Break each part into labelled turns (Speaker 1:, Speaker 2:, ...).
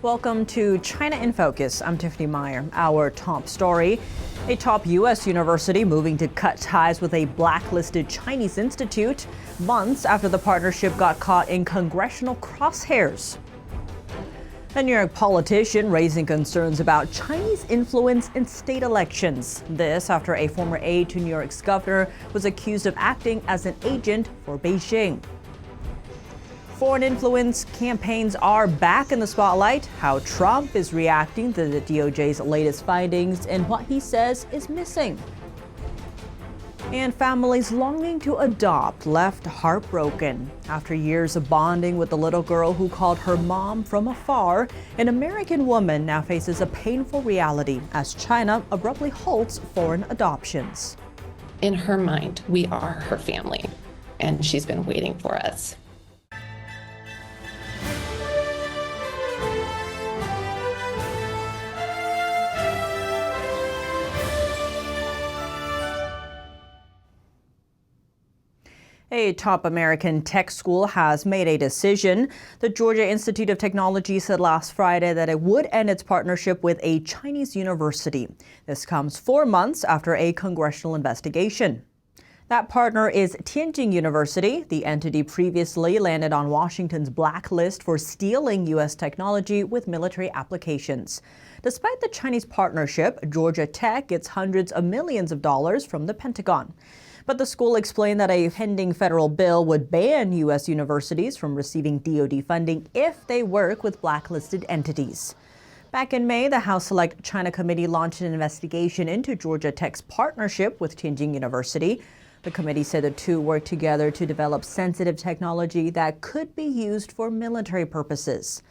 Speaker 1: Welcome to China in Focus. I'm Tiffany Meyer. Our top story: a top U.S. university moving to cut ties with a blacklisted Chinese institute months after the partnership got caught in congressional crosshairs. A New York politician raising concerns about Chinese influence in state elections. This after a former aide to New York's governor was accused of acting as an agent for Beijing. Foreign influence campaigns are back in the spotlight. How Trump is reacting to the DOJ's latest findings and what he says is missing. And families longing to adopt left heartbroken. After years of bonding with the little girl who called her mom from afar, an American woman now faces a painful reality as China abruptly halts foreign adoptions.
Speaker 2: In her mind, we are her family, and she's been waiting for us.
Speaker 1: A top American tech school has made a decision. The Georgia Institute of Technology said last Friday that it would end its partnership with a Chinese university. This comes 4 months after a congressional investigation. That partner is Tianjin University. The entity previously landed on Washington's blacklist for stealing U.S. technology with military applications. Despite the Chinese partnership, Georgia Tech gets hundreds of millions of dollars from the Pentagon. But the school explained that a pending federal bill would ban U.S. universities from receiving DoD funding if they work with blacklisted entities. Back in May, the House Select China Committee launched an investigation into Georgia Tech's partnership with Tianjin University. The committee said the two worked together to develop sensitive technology that could be used for military purposes.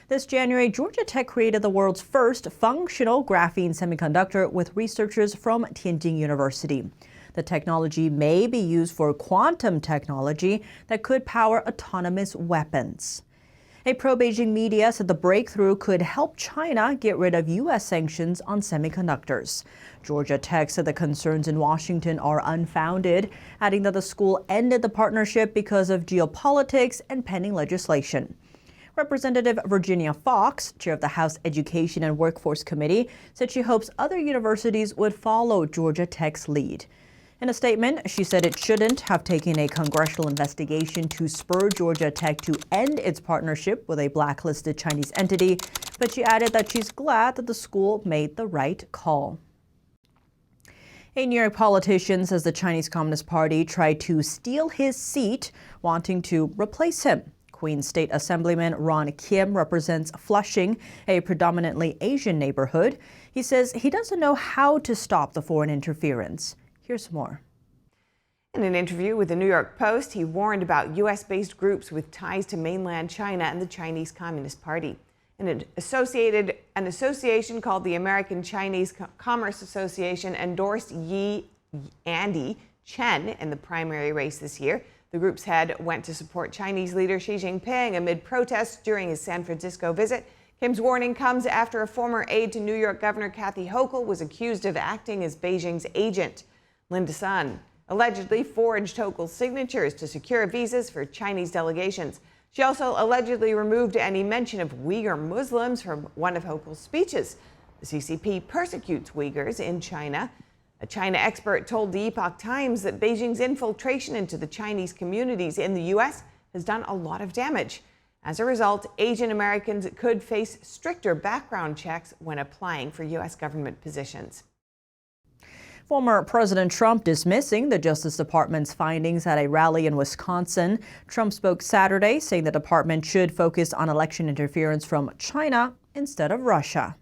Speaker 1: This January, Georgia Tech created the world's first functional graphene semiconductor with researchers from Tianjin University. The technology may be used for quantum technology that could power autonomous weapons. A pro-Beijing media said the breakthrough could help China get rid of U.S. sanctions on semiconductors. Georgia Tech said the concerns in Washington are unfounded, adding that the school ended the partnership because of geopolitics and pending legislation. Representative Virginia Fox, chair of the House Education and Workforce Committee, said she hopes other universities would follow Georgia Tech's lead. In a statement, she said it shouldn't have taken a congressional investigation to spur Georgia Tech to end its partnership with a blacklisted Chinese entity, but she added that she's glad that the school made the right call. A New York politician says the Chinese Communist Party tried to steal his seat, wanting to replace him. Queens State Assemblyman Ron Kim represents Flushing, a predominantly Asian neighborhood. He says he doesn't know how to stop the foreign interference. Here's more.
Speaker 3: In an interview with the New York Post, he warned about U.S.-based groups with ties to mainland China and the Chinese Communist Party. An association called the American Chinese Commerce Association endorsed Andy Chen in the primary race this year. The group's head went to support Chinese leader Xi Jinping amid protests during his San Francisco visit. Kim's warning comes after a former aide to New York Governor Kathy Hochul was accused of acting as Beijing's agent. Linda Sun allegedly forged Hochul's signatures to secure visas for Chinese delegations. She also allegedly removed any mention of Uyghur Muslims from one of Hochul's speeches. The CCP persecutes Uyghurs in China. A China expert told the Epoch Times that Beijing's infiltration into the Chinese communities in the U.S. has done a lot of damage. As a result, Asian Americans could face stricter background checks when applying for U.S. government positions.
Speaker 1: Former President Trump dismissing the Justice Department's findings at a rally in Wisconsin. Trump spoke Saturday, saying the department should focus on election interference from China instead of Russia.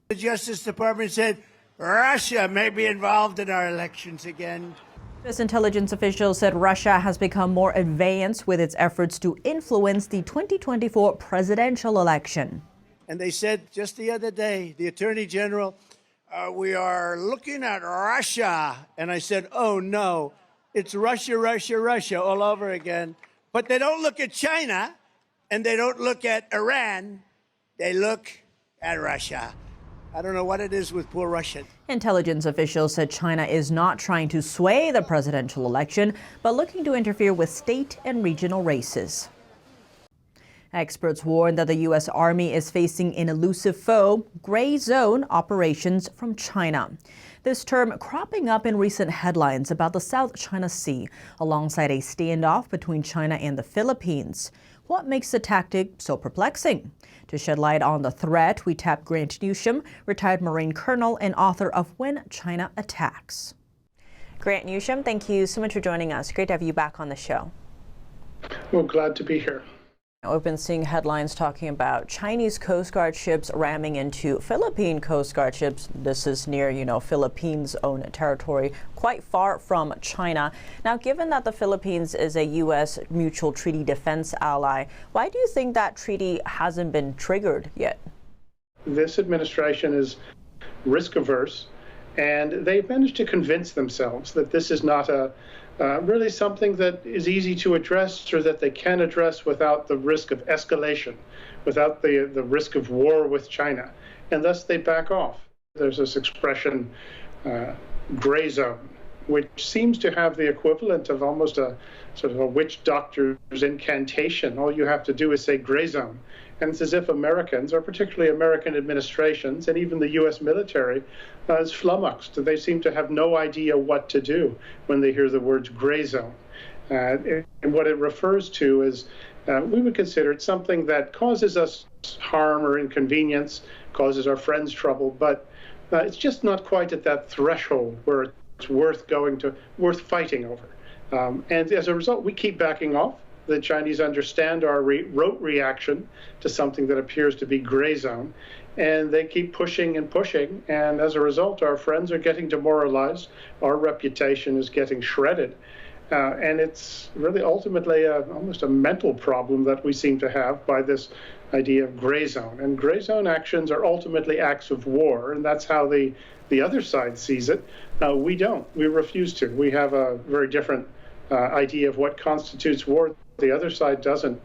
Speaker 4: The Justice Department said Russia may be involved in our elections again.
Speaker 1: This intelligence official said Russia has become more advanced with its efforts to influence the 2024 presidential election.
Speaker 4: And they said just the other day, the Attorney General, we are looking at Russia. And I said, oh, no, it's Russia, Russia, Russia all over again. But they don't look at China and they don't look at Iran. They look at Russia. I don't know what it is with poor Russia.
Speaker 1: Intelligence officials said China is not trying to sway the presidential election, but looking to interfere with state and regional races. Experts warn that the U.S. Army is facing an elusive foe, gray zone operations from China. This term cropping up in recent headlines about the South China Sea, alongside a standoff between China and the Philippines. What makes the tactic so perplexing? To shed light on the threat, we tapped Grant Newsham, retired Marine Colonel and author of When China Attacks. Grant Newsham, thank you so much for joining us. Great to have you back on the show.
Speaker 5: Well, glad to be here.
Speaker 1: We've been seeing headlines talking about Chinese Coast Guard ships ramming into Philippine Coast Guard ships. This is near, Philippines' own territory, quite far from China. Now, given that the Philippines is a U.S. mutual treaty defense ally, why do you think that treaty hasn't been triggered yet?
Speaker 5: This administration is risk averse, and they've managed to convince themselves that this is not really something that is easy to address or that they can address without the risk of escalation, without the risk of war with China. And thus they back off. There's this expression, gray zone, which seems to have the equivalent of almost a sort of a witch doctor's incantation. All you have to do is say gray zone. And it's as if Americans, or particularly American administrations, and even the U.S. military, is flummoxed. They seem to have no idea what to do when they hear the words gray zone. And what it refers to is, we would consider it something that causes us harm or inconvenience, causes our friends trouble, but it's just not quite at that threshold where it's worth fighting over. And as a result, we keep backing off. The Chinese understand our rote reaction to something that appears to be gray zone, and they keep pushing and pushing, and as a result, our friends are getting demoralized, our reputation is getting shredded, and it's really ultimately almost a mental problem that we seem to have by this idea of gray zone. And gray zone actions are ultimately acts of war, and that's how the other side sees it. We don't. We refuse to. We have a very different idea of what constitutes war. The other side doesn't.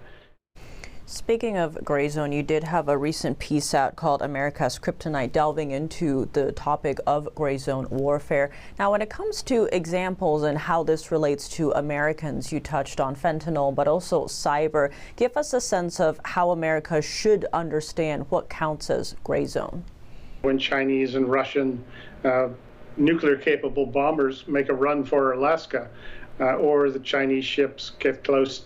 Speaker 1: Speaking of gray zone, you did have a recent piece out called America's Kryptonite, delving into the topic of gray zone warfare. Now, when it comes to examples and how this relates to Americans, you touched on fentanyl, but also cyber. Give us a sense of how America should understand what counts as gray zone.
Speaker 5: When Chinese and Russian nuclear-capable bombers make a run for Alaska, or the Chinese ships get close,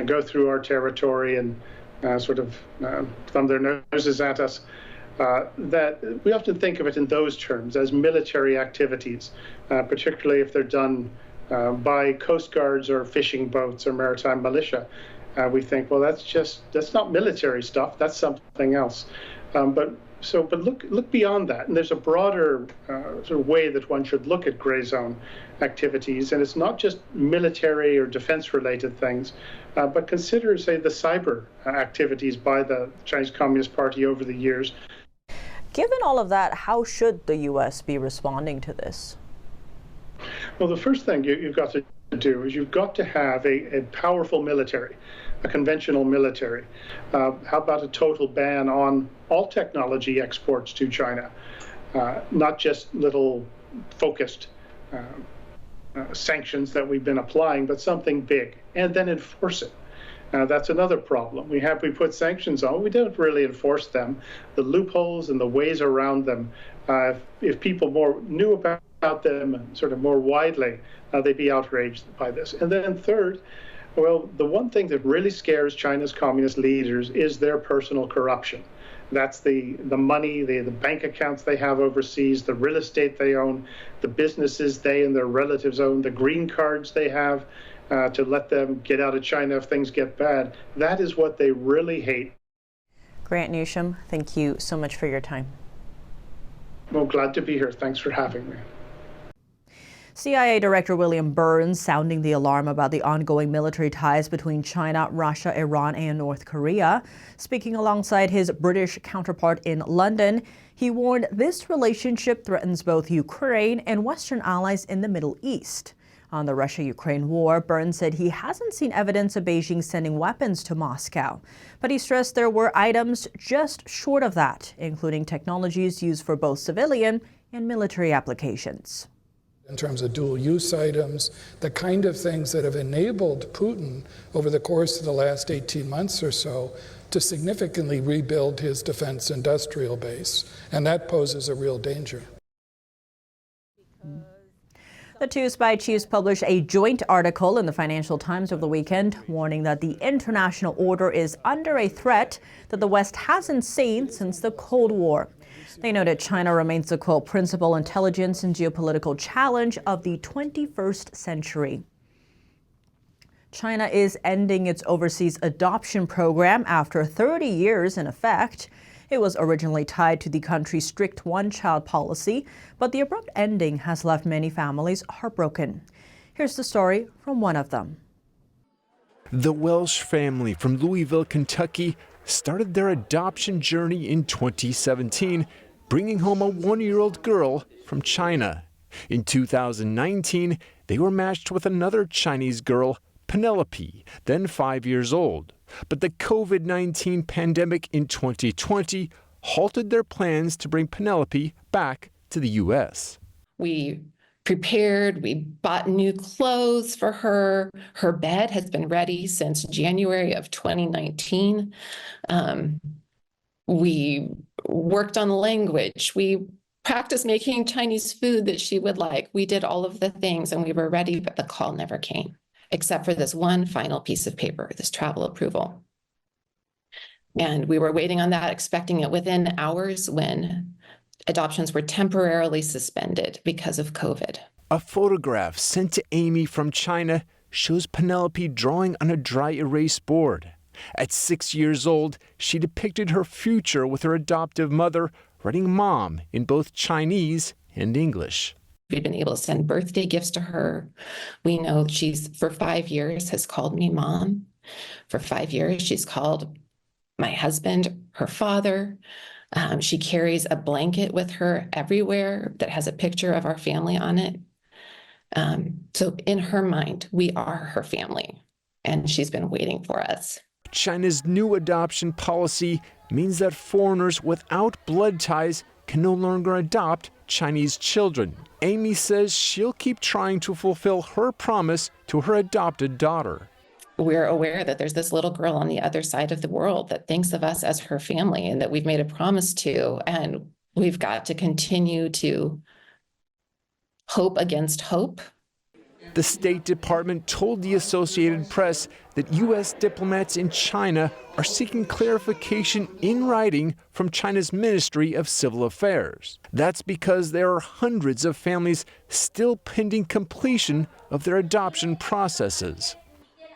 Speaker 5: go through our territory and sort of thumb their noses at us, that we often think of it in those terms as military activities, particularly if they're done by coast guards or fishing boats or maritime militia. We think, well, that's not military stuff, that's something else. But look beyond that, and there's a broader sort of way that one should look at gray zone activities, and it's not just military or defense-related things, but consider, say, the cyber activities by the Chinese Communist Party over the years.
Speaker 1: Given all of that, how should the U.S. be responding to this?
Speaker 5: Well, the first thing you've got to do is you've got to have a powerful military, a conventional military. How about a total ban on all technology exports to China, not just little focused sanctions that we've been applying, but something big, and then enforce it. That's another problem. We put sanctions on, we don't really enforce them. The loopholes and the ways around them, if people more knew about them sort of more widely, they'd be outraged by this. And then third, well, the one thing that really scares China's communist leaders is their personal corruption. That's the money, the bank accounts they have overseas, the real estate they own, the businesses they and their relatives own, the green cards they have to let them get out of China if things get bad. That is what they really hate.
Speaker 1: Grant Newsham, thank you so much for your time.
Speaker 5: Well, glad to be here. Thanks for having me.
Speaker 1: CIA Director William Burns sounding the alarm about the ongoing military ties between China, Russia, Iran, and North Korea. Speaking alongside his British counterpart in London, he warned this relationship threatens both Ukraine and Western allies in the Middle East. On the Russia-Ukraine war, Burns said he hasn't seen evidence of Beijing sending weapons to Moscow. But he stressed there were items just short of that, including technologies used for both civilian and military applications.
Speaker 6: In terms of dual-use items, the kind of things that have enabled Putin over the course of the last 18 months or so to significantly rebuild his defense industrial base, and that poses a real danger.
Speaker 1: The two spy chiefs published a joint article in the Financial Times over the weekend, warning that the international order is under a threat that the West hasn't seen since the Cold War. They noted China remains the, quote, principal intelligence and geopolitical challenge of the 21st century. China is ending its overseas adoption program after 30 years in effect. It was originally tied to the country's strict one-child policy, but the abrupt ending has left many families heartbroken. Here's the story from one of them.
Speaker 7: The Welsh family from Louisville, Kentucky, started their adoption journey in 2017, bringing home a 1-year-old girl from China. In 2019, they were matched with another Chinese girl, Penelope, then 5 years old. But the COVID-19 pandemic in 2020 halted their plans to bring Penelope back to the U.S.
Speaker 2: We prepared, we bought new clothes for her. Her bed has been ready since January of 2019. We worked on language. We practiced making Chinese food that she would like. We did all of the things and we were ready, but the call never came, except for this one final piece of paper, this travel approval. And we were waiting on that, expecting it within hours when adoptions were temporarily suspended because of COVID.
Speaker 7: A photograph sent to Amy from China shows Penelope drawing on a dry erase board. At 6 years old, she depicted her future with her adoptive mother, writing mom in both Chinese and English.
Speaker 2: We've been able to send birthday gifts to her. We know she's, for 5 years, has called me mom. For 5 years, she's called my husband her father. She carries a blanket with her everywhere that has a picture of our family on it. So in her mind, we are her family, and she's been waiting for us.
Speaker 7: China's new adoption policy means that foreigners without blood ties can no longer adopt Chinese children. Amy says she'll keep trying to fulfill her promise to her adopted daughter.
Speaker 2: We're aware that there's this little girl on the other side of the world that thinks of us as her family and that we've made a promise to, and we've got to continue to hope against hope.
Speaker 7: The State Department told the Associated Press that U.S. diplomats in China are seeking clarification in writing from China's Ministry of Civil Affairs. That's because there are hundreds of families still pending completion of their adoption processes.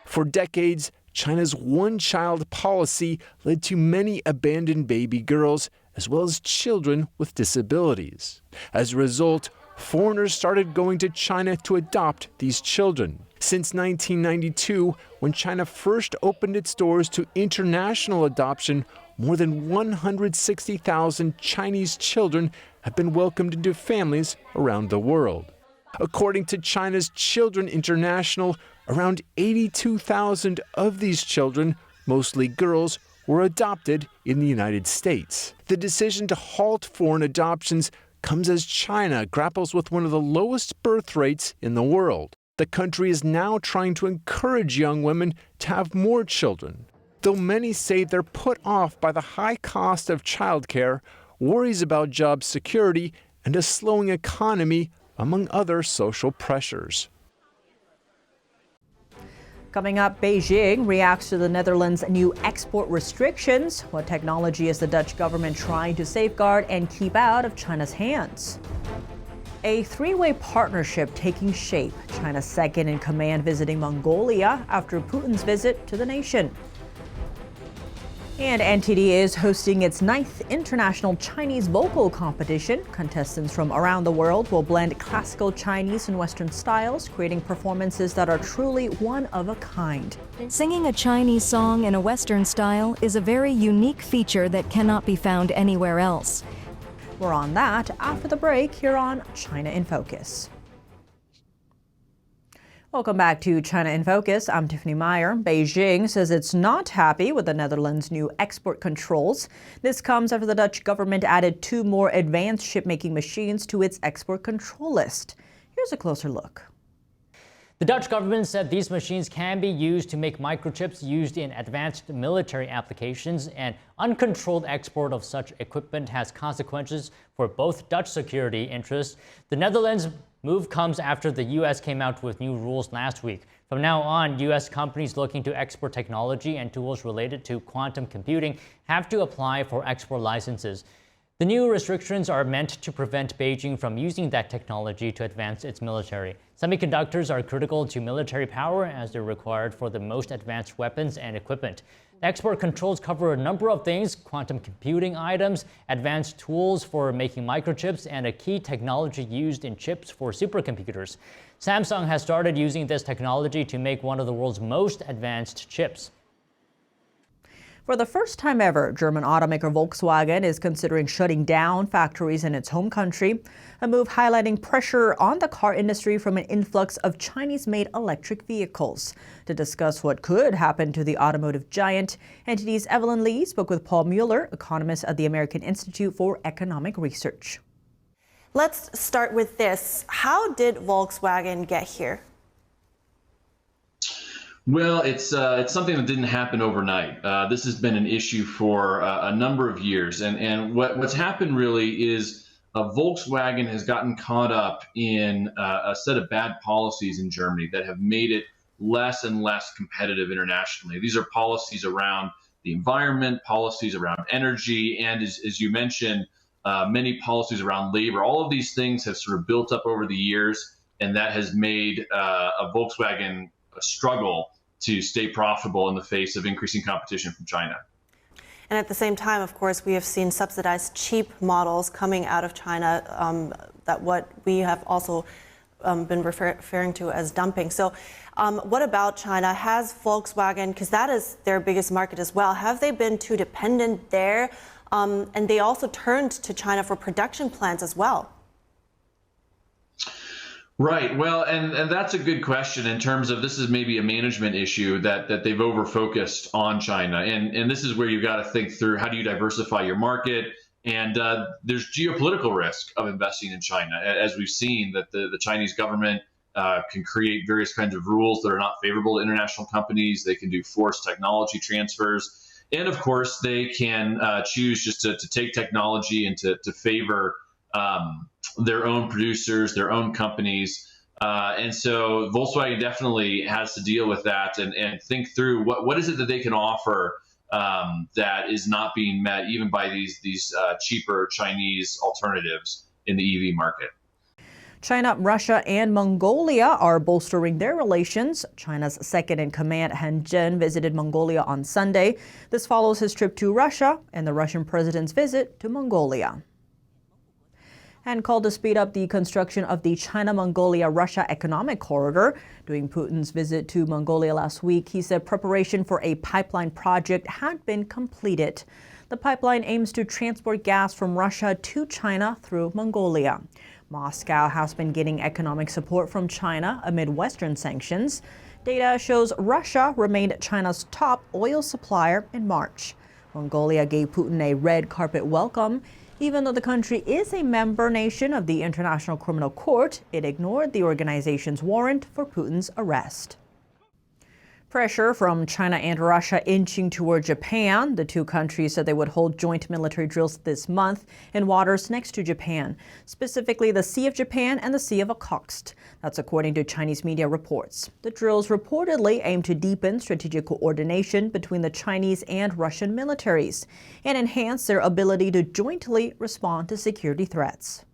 Speaker 7: For decades, China's one-child policy led to many abandoned baby girls, as well as children with disabilities. As a result, foreigners started going to China to adopt these children. Since 1992, when China first opened its doors to international adoption, more than 160,000 Chinese children have been welcomed into families around the world. According to China's Children International, around 82,000 of these children, mostly girls, were adopted in the United States. The decision to halt foreign adoptions comes as China grapples with one of the lowest birth rates in the world. The country is now trying to encourage young women to have more children. Though many say they're put off by the high cost of childcare, worries about job security, and a slowing economy, among other social pressures.
Speaker 1: Coming up, Beijing reacts to the Netherlands' new export restrictions. What technology is the Dutch government trying to safeguard and keep out of China's hands? A three-way partnership taking shape. China's second in command visiting Mongolia after Putin's visit to the nation. And NTD is hosting its 9th International Chinese Vocal Competition. Contestants from around the world will blend classical Chinese and Western styles, creating performances that are truly one of a kind.
Speaker 8: Singing a Chinese song in a Western style is a very unique feature that cannot be found anywhere else.
Speaker 1: We're on that after the break here on China in Focus. Welcome back to China in Focus. I'm Tiffany Meyer. Beijing says it's not happy with the Netherlands' new export controls. This comes after the Dutch government added 2 more advanced shipmaking machines to its export control list. Here's a closer look.
Speaker 9: The Dutch government said these machines can be used to make microchips used in advanced military applications, and uncontrolled export of such equipment has consequences for both Dutch security interests. The Netherlands' move comes after the U.S. came out with new rules last week. From now on, U.S. companies looking to export technology and tools related to quantum computing have to apply for export licenses. The new restrictions are meant to prevent Beijing from using that technology to advance its military. Semiconductors are critical to military power as they're required for the most advanced weapons and equipment. The export controls cover a number of things: quantum computing items, advanced tools for making microchips, and a key technology used in chips for supercomputers. Samsung has started using this technology to make one of the world's most advanced chips.
Speaker 1: For the first time ever, German automaker Volkswagen is considering shutting down factories in its home country, a move highlighting pressure on the car industry from an influx of Chinese-made electric vehicles. To discuss what could happen to the automotive giant, NTD's Evelyn Lee spoke with Paul Mueller, economist at the American Institute for Economic Research.
Speaker 10: Let's start with this. How did Volkswagen get here?
Speaker 11: Well, it's something that didn't happen overnight. This has been an issue for a number of years, and what's happened really is Volkswagen has gotten caught up in a set of bad policies in Germany that have made it less and less competitive internationally. These are policies around the environment, policies around energy, and as you mentioned, many policies around labor. All of these things have sort of built up over the years, and that has made a Volkswagen struggle to stay profitable in the face of increasing competition from China.
Speaker 10: And at the same time, of course, we have seen subsidized cheap models coming out of China, that what we have also been referring to as dumping. So what about China? Has Volkswagen, because that is their biggest market as well, have they been too dependent there? And they also turned to China for production plants as well.
Speaker 11: Right. Well, and that's a good question in terms of this is maybe a management issue that they've over-focused on China. And this is where you've got to think through how do you diversify your market. And there's geopolitical risk of investing in China, as we've seen that the Chinese government can create various kinds of rules that are not favorable to international companies. They can do forced technology transfers. And of course, they can choose just to take technology and to favor their own producers, their own companies. And so Volkswagen definitely has to deal with that and think through what is it that they can offer that is not being met even by these cheaper Chinese alternatives in the EV market.
Speaker 1: China, Russia, and Mongolia are bolstering their relations. China's second-in-command Han Zhen visited Mongolia on Sunday. This follows his trip to Russia and the Russian president's visit to Mongolia. And called to speed up the construction of the China-Mongolia-Russia economic corridor. During Putin's visit to Mongolia last week, he said preparation for a pipeline project had been completed. The pipeline aims to transport gas from Russia to China through Mongolia. Moscow has been getting economic support from China amid Western sanctions. Data shows Russia remained China's top oil supplier in March. Mongolia gave Putin a red carpet welcome. Even though the country is a member nation of the International Criminal Court, it ignored the organization's warrant for Putin's arrest. Pressure from China and Russia inching toward Japan. The two countries said they would hold joint military drills this month in waters next to Japan, specifically the Sea of Japan and the Sea of Okhotsk. That's according to Chinese media reports. The drills reportedly aim to deepen strategic coordination between the Chinese and Russian militaries and enhance their ability to jointly respond to security threats.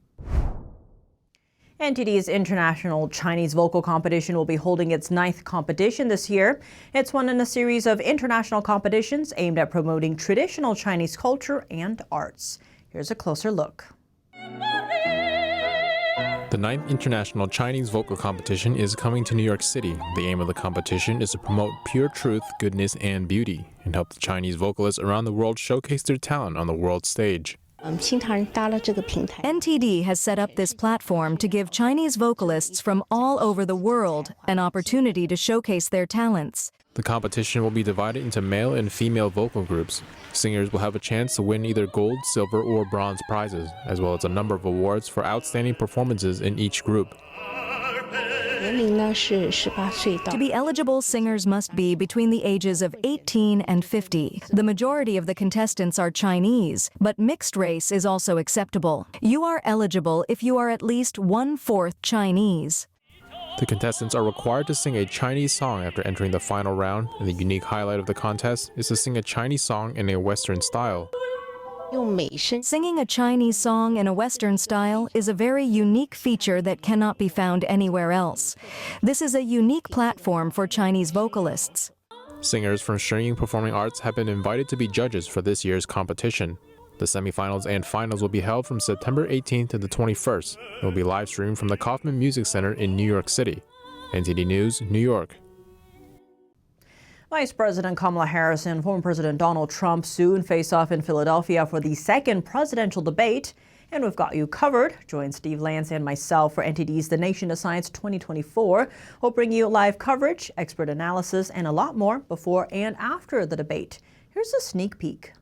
Speaker 1: NTD's International Chinese Vocal Competition will be holding its 9th competition this year. It's one in a series of international competitions aimed at promoting traditional Chinese culture and arts. Here's a closer look.
Speaker 12: The 9th International Chinese Vocal Competition is coming to New York City. The aim of the competition is to promote pure truth, goodness, and beauty, and help the Chinese vocalists around the world showcase their talent on the world stage.
Speaker 8: NTD has set up this platform to give Chinese vocalists from all over the world an opportunity to showcase their talents.
Speaker 12: The competition will be divided into male and female vocal groups. Singers will have a chance to win either gold, silver, or bronze prizes, as well as a number of awards for outstanding performances in each group.
Speaker 8: To be eligible, singers must be between the ages of 18 and 50. The majority of the contestants are Chinese, but mixed race is also acceptable. You are eligible if you are at least 1/4 Chinese.
Speaker 12: The contestants are required to sing a Chinese song after entering the final round, and the unique highlight of the contest is to sing a Chinese song in a Western style.
Speaker 8: Singing a Chinese song in a Western style is a very unique feature that cannot be found anywhere else. This is a unique platform for Chinese vocalists.
Speaker 12: Singers from Shenyang Performing Arts have been invited to be judges for this year's competition. The semifinals and finals will be held from September 18th to the 21st. It will be live streamed from the Kaufman Music Center in New York City. NTD News, New York.
Speaker 1: Vice President Kamala Harris and former President Donald Trump soon face off in Philadelphia for the second presidential debate. And we've got you covered. Join Steve Lance and myself for NTD's The Nation Decides 2024. We'll bring you live coverage, expert analysis, and a lot more before and after the debate. Here's a sneak peek.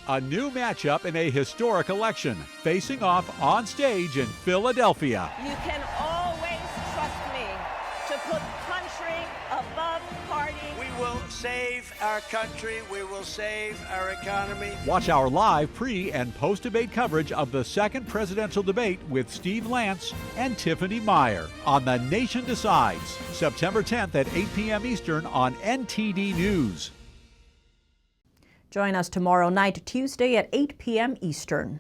Speaker 13: A new matchup in a historic election, facing off on stage in Philadelphia.
Speaker 14: You can always trust me to put country above party.
Speaker 4: We will save our country. We will save our economy.
Speaker 13: Watch our live pre- and post-debate coverage of the second presidential debate with Steve Lance and Tiffany Meyer on The Nation Decides, September 10th at 8 p.m. Eastern on NTD News.
Speaker 1: Join us tomorrow night, Tuesday at 8 p.m. Eastern.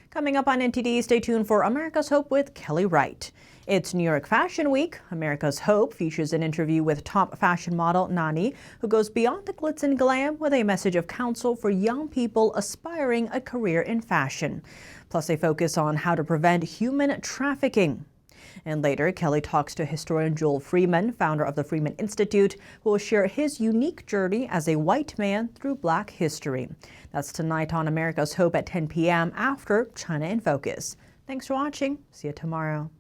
Speaker 1: Coming up on NTD, stay tuned for America's Hope with Kelly Wright. It's New York Fashion Week. America's Hope features an interview with top fashion model Nani, who goes beyond the glitz and glam with a message of counsel for young people aspiring a career in fashion. Plus, a focus on how to prevent human trafficking. And later, Kelly talks to historian Joel Freeman, founder of the Freeman Institute, who will share his unique journey as a white man through Black history. That's tonight on America's Hope at 10 p.m. after China in Focus. Thanks for watching. See you tomorrow.